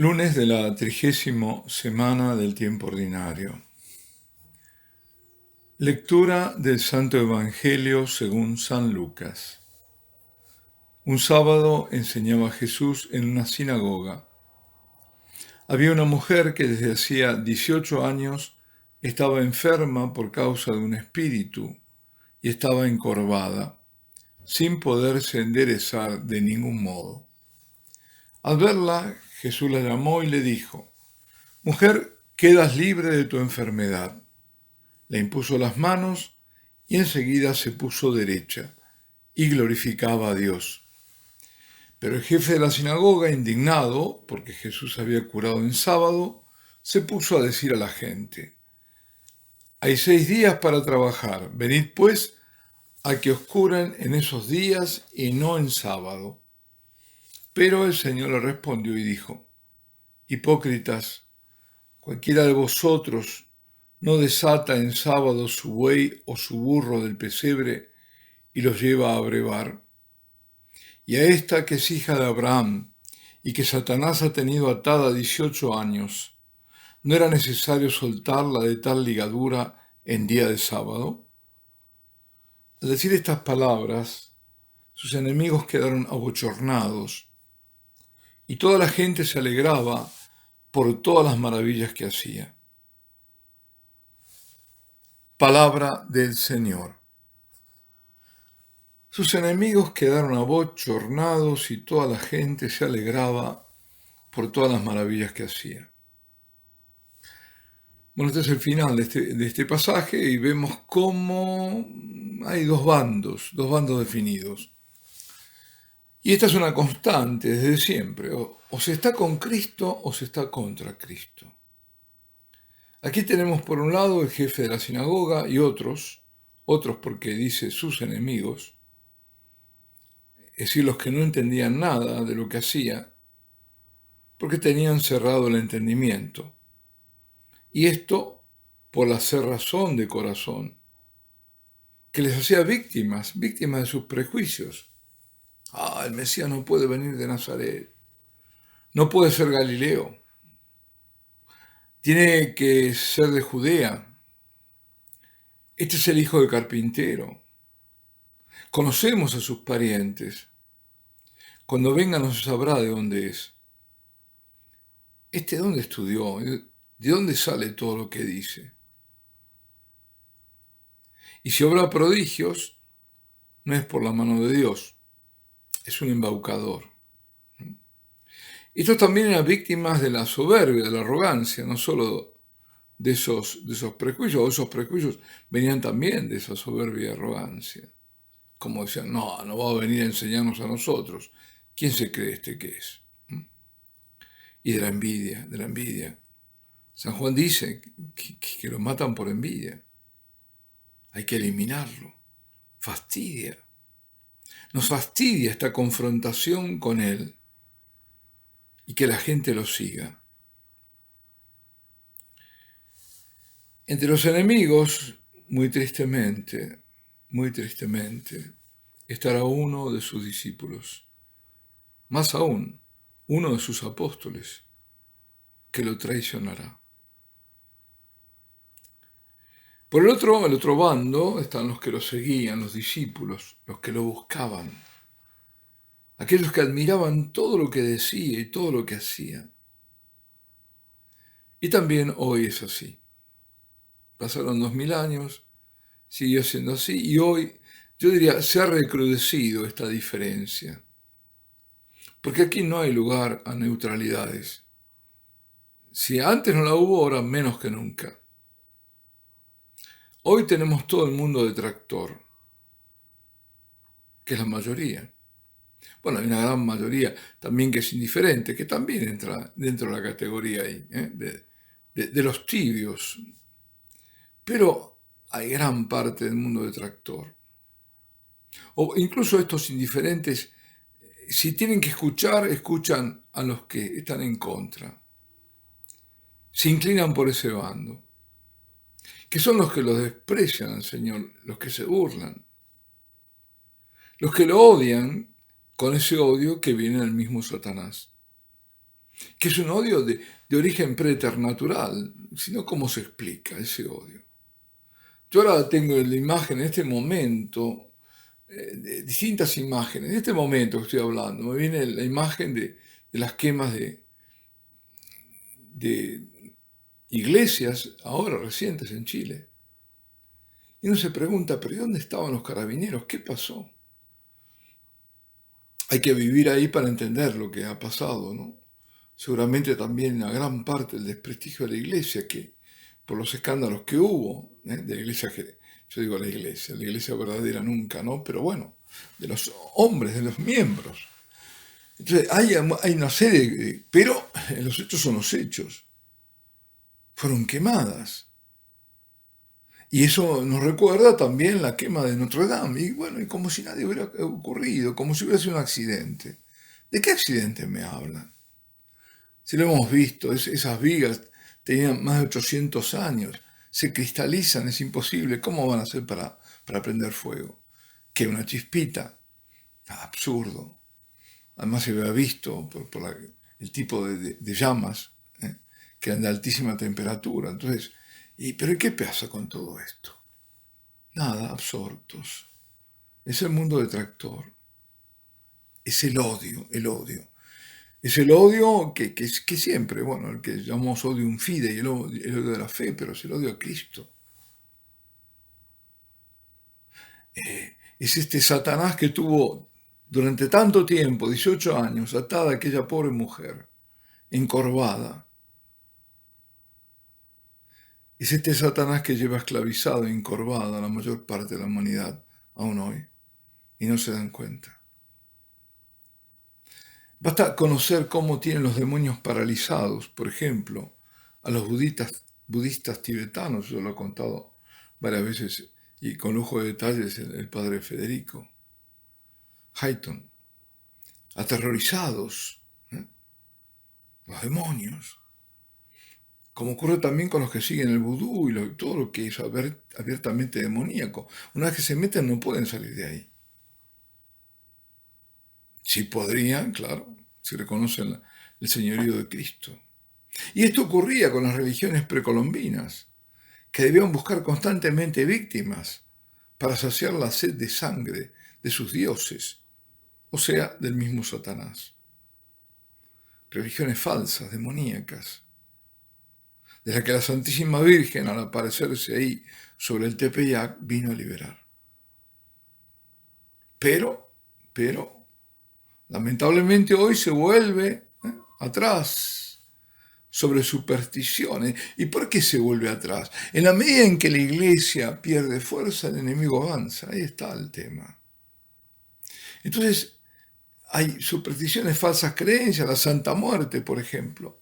Lunes de la 30ª semana del tiempo ordinario. Lectura del Santo Evangelio según San Lucas. Un sábado enseñaba Jesús en una sinagoga. Había una mujer que desde hacía 18 años estaba enferma por causa de un espíritu y estaba encorvada, sin poderse enderezar de ningún modo. Al verla, Jesús la llamó y le dijo: «Mujer, quedas libre de tu enfermedad». Le impuso las manos y enseguida se puso derecha y glorificaba a Dios. Pero el jefe de la sinagoga, indignado porque Jesús había curado en sábado, se puso a decir a la gente: «Hay 6 días para trabajar, venid pues a que os curen en esos días y no en sábado». Pero el Señor le respondió y dijo: «Hipócritas, cualquiera de vosotros no desata en sábado su buey o su burro del pesebre y los lleva a brevar. Y a esta que es hija de Abraham y que Satanás ha tenido atada 18 años, ¿no era necesario soltarla de tal ligadura en día de sábado?». Al decir estas palabras, sus enemigos quedaron abochornados y toda la gente se alegraba por todas las maravillas que hacía. Palabra del Señor. Sus enemigos quedaron abochornados y toda la gente se alegraba por todas las maravillas que hacía. Bueno, este es el final de este pasaje y vemos cómo hay dos bandos definidos. Y esta es una constante desde siempre: o se está con Cristo o se está contra Cristo. Aquí tenemos por un lado el jefe de la sinagoga y otros porque dice sus enemigos, es decir, los que no entendían nada de lo que hacía, porque tenían cerrado el entendimiento. Y esto por la cerrazón de corazón, que les hacía víctimas de sus prejuicios. El Mesías no puede venir de Nazaret, no puede ser Galileo, tiene que ser de Judea, este es el hijo del carpintero, conocemos a sus parientes, cuando venga no se sabrá de dónde es. ¿Este dónde estudió? ¿De dónde sale todo lo que dice? Y si obra prodigios, no es por la mano de Dios, es un embaucador. Estos también eran víctimas de la soberbia, de la arrogancia, no solo de esos prejuicios, esos prejuicios venían también de esa soberbia y arrogancia. Como decían, no va a venir a enseñarnos a nosotros. ¿Quién se cree este que es? Y de la envidia. San Juan dice que lo matan por envidia. Hay que eliminarlo. Fastidia. Nos fastidia esta confrontación con él y que la gente lo siga. Entre los enemigos, muy tristemente, estará uno de sus discípulos, más aún, uno de sus apóstoles, que lo traicionará. Por el otro bando están los que lo seguían, los discípulos, los que lo buscaban, aquellos que admiraban todo lo que decía y todo lo que hacía. Y también hoy es así. Pasaron 2000 años, siguió siendo así, y hoy, yo diría, se ha recrudecido esta diferencia. Porque aquí no hay lugar a neutralidades. Si antes no la hubo, ahora menos que nunca. Hoy tenemos todo el mundo detractor, que es la mayoría. Bueno, hay una gran mayoría también que es indiferente, que también entra dentro de la categoría ahí, de los tibios. Pero hay gran parte del mundo detractor. O incluso estos indiferentes, si tienen que escuchar, escuchan a los que están en contra. Se inclinan por ese bando, que son los que los desprecian al Señor, los que se burlan, los que lo odian con ese odio que viene del mismo Satanás, que es un odio de origen preternatural, sino cómo se explica ese odio. Yo ahora tengo la imagen en este momento, distintas imágenes, en este momento que estoy hablando, me viene la imagen de las quemas de iglesias ahora recientes en Chile. Y uno se pregunta, ¿pero dónde estaban los carabineros? ¿Qué pasó? Hay que vivir ahí para entender lo que ha pasado, ¿no? Seguramente también una gran parte del desprestigio de la iglesia, que por los escándalos que hubo, de la iglesia, yo digo la iglesia verdadera nunca, ¿no? Pero bueno, de los hombres, de los miembros. Entonces hay una serie, pero los hechos son los hechos. Fueron quemadas. Y eso nos recuerda también la quema de Notre Dame. Y bueno, y como si nadie hubiera ocurrido, como si hubiera sido un accidente. ¿De qué accidente me hablan? Si lo hemos visto, esas vigas tenían más de 800 años, se cristalizan, es imposible. ¿Cómo van a hacer para prender fuego? ¿Qué, una chispita? Absurdo. Además se había visto por el tipo de llamas, que eran de altísima temperatura. Entonces, ¿pero qué pasa con todo esto? Nada, absortos. Es el mundo detractor. Es el odio, el odio. Es el odio que siempre, bueno, el que llamamos odio fide, el odio de la fe, pero es el odio a Cristo. Es este Satanás que tuvo durante tanto tiempo, 18 años, atada a aquella pobre mujer, encorvada. Es este Satanás que lleva esclavizado e encorvada a la mayor parte de la humanidad, aún hoy, y no se dan cuenta. Basta conocer cómo tienen los demonios paralizados, por ejemplo, a los budistas tibetanos, yo lo he contado varias veces y con lujo de detalles el padre Federico Hayton, aterrorizados, los demonios, como ocurre también con los que siguen el vudú y todo lo que es abiertamente demoníaco. Una vez que se meten no pueden salir de ahí. Sí podrían, claro, si reconocen el señorío de Cristo. Y esto ocurría con las religiones precolombinas, que debían buscar constantemente víctimas para saciar la sed de sangre de sus dioses, o sea, del mismo Satanás. Religiones falsas, demoníacas, de las que la Santísima Virgen, al aparecerse ahí sobre el Tepeyac, vino a liberar. Pero, lamentablemente hoy se vuelve atrás sobre supersticiones. ¿Y por qué se vuelve atrás? En la medida en que la iglesia pierde fuerza, el enemigo avanza. Ahí está el tema. Entonces, hay supersticiones, falsas creencias, la Santa Muerte, por ejemplo.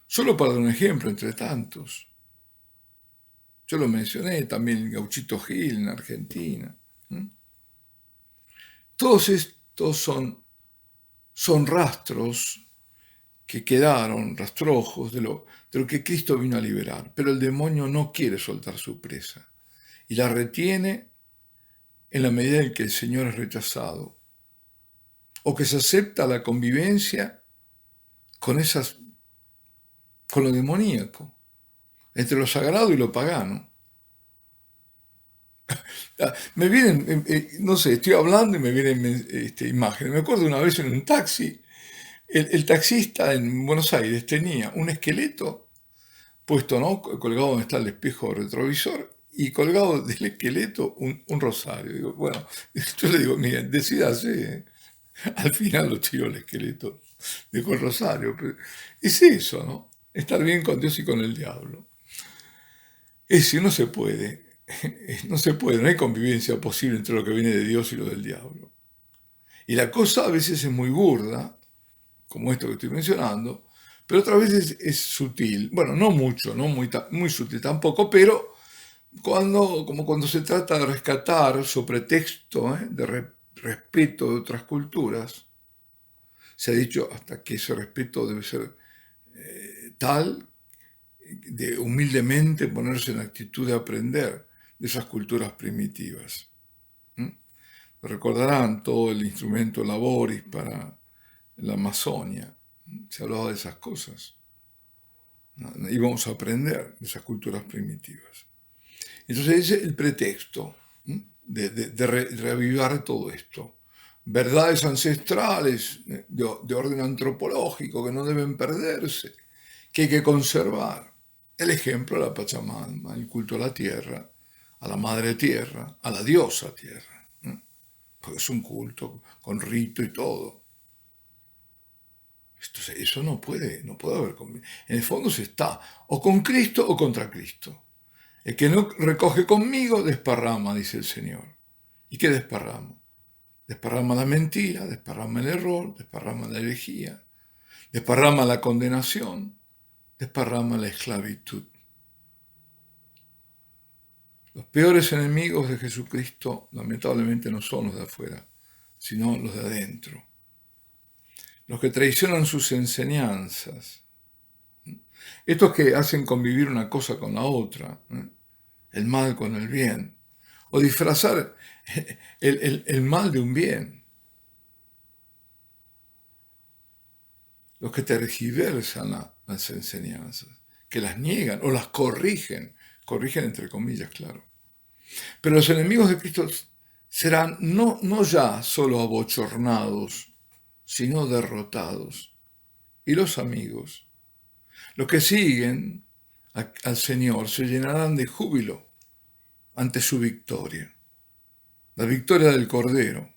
Solo para dar un ejemplo entre tantos. Yo lo mencioné también el Gauchito Gil en Argentina. Todos estos son rastros que quedaron, rastrojos de lo que Cristo vino a liberar. Pero el demonio no quiere soltar su presa y la retiene en la medida en que el Señor es rechazado o que se acepta la convivencia con lo demoníaco, entre lo sagrado y lo pagano. Me vienen, no sé, estoy hablando y me vienen imágenes. Me acuerdo una vez en un taxi, el taxista en Buenos Aires tenía un esqueleto puesto, ¿no?, colgado donde está el espejo retrovisor, y colgado del esqueleto un rosario. Digo, bueno, yo le digo, mira, decídase, al final lo tiró el esqueleto, dejó el rosario. Pero es eso, ¿no? Estar bien con Dios y con el diablo. Es decir, no se puede, no hay convivencia posible entre lo que viene de Dios y lo del diablo. Y la cosa a veces es muy burda, como esto que estoy mencionando, pero otras veces es sutil. Bueno, no mucho, no muy sutil tampoco, pero como cuando se trata de rescatar sobre texto de respeto de otras culturas, se ha dicho hasta que ese respeto debe ser tal de humildemente ponerse en actitud de aprender de esas culturas primitivas. Recordarán todo el instrumento laboris para la Amazonia. se hablaba de esas cosas. ¿No? Íbamos a aprender de esas culturas primitivas. Entonces ese es el pretexto de reavivar todo esto. Verdades ancestrales de orden antropológico que no deben perderse, que hay que conservar. El ejemplo de la Pachamama, el culto a la tierra, a la madre tierra, a la diosa tierra. Porque es un culto con rito y todo. Entonces, eso no puede haber. En el fondo se está o con Cristo o contra Cristo. El que no recoge conmigo, desparrama, dice el Señor. ¿Y qué desparrama? Desparrama la mentira, desparrama el error, desparrama la herejía, desparrama la condenación, desparrama la esclavitud. Los peores enemigos de Jesucristo, lamentablemente, no son los de afuera, sino los de adentro. Los que traicionan sus enseñanzas. Estos que hacen convivir una cosa con la otra, el mal con el bien, o disfrazar el mal de un bien. Los que tergiversan las enseñanzas, que las niegan o las corrigen entre comillas, claro. Pero los enemigos de Cristo serán no ya solo abochornados, sino derrotados. Y los amigos, los que siguen al Señor, se llenarán de júbilo ante su victoria. La victoria del Cordero,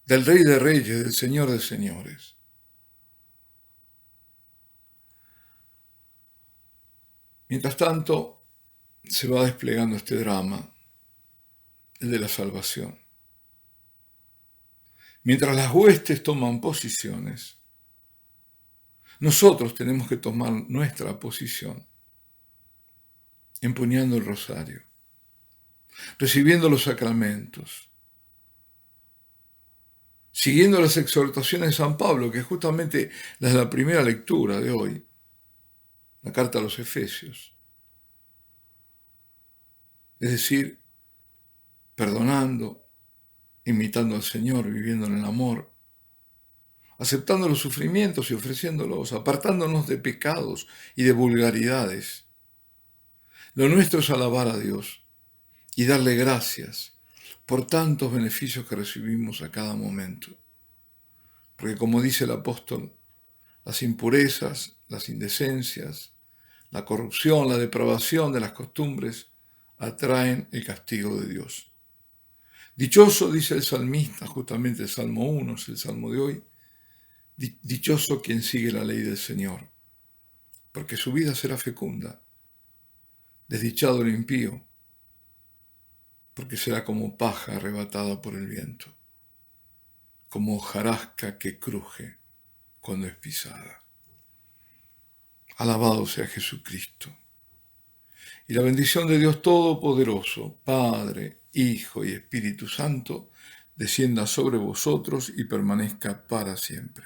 del Rey de Reyes, del Señor de Señores. Mientras tanto, se va desplegando este drama, el de la salvación. Mientras las huestes toman posiciones, nosotros tenemos que tomar nuestra posición, empuñando el rosario, recibiendo los sacramentos, siguiendo las exhortaciones de San Pablo, que es justamente las de la primera lectura de hoy, la carta a los Efesios. Es decir, perdonando, imitando al Señor, viviendo en el amor, aceptando los sufrimientos y ofreciéndolos, apartándonos de pecados y de vulgaridades. Lo nuestro es alabar a Dios y darle gracias por tantos beneficios que recibimos a cada momento. Porque como dice el apóstol, las impurezas, las indecencias, la corrupción, la depravación de las costumbres atraen el castigo de Dios. Dichoso, dice el salmista, justamente el Salmo 1, es el Salmo de hoy, dichoso quien sigue la ley del Señor, porque su vida será fecunda. Desdichado el impío, porque será como paja arrebatada por el viento, como hojarasca que cruje cuando es pisada. Alabado sea Jesucristo. Y la bendición de Dios Todopoderoso, Padre, Hijo y Espíritu Santo, descienda sobre vosotros y permanezca para siempre.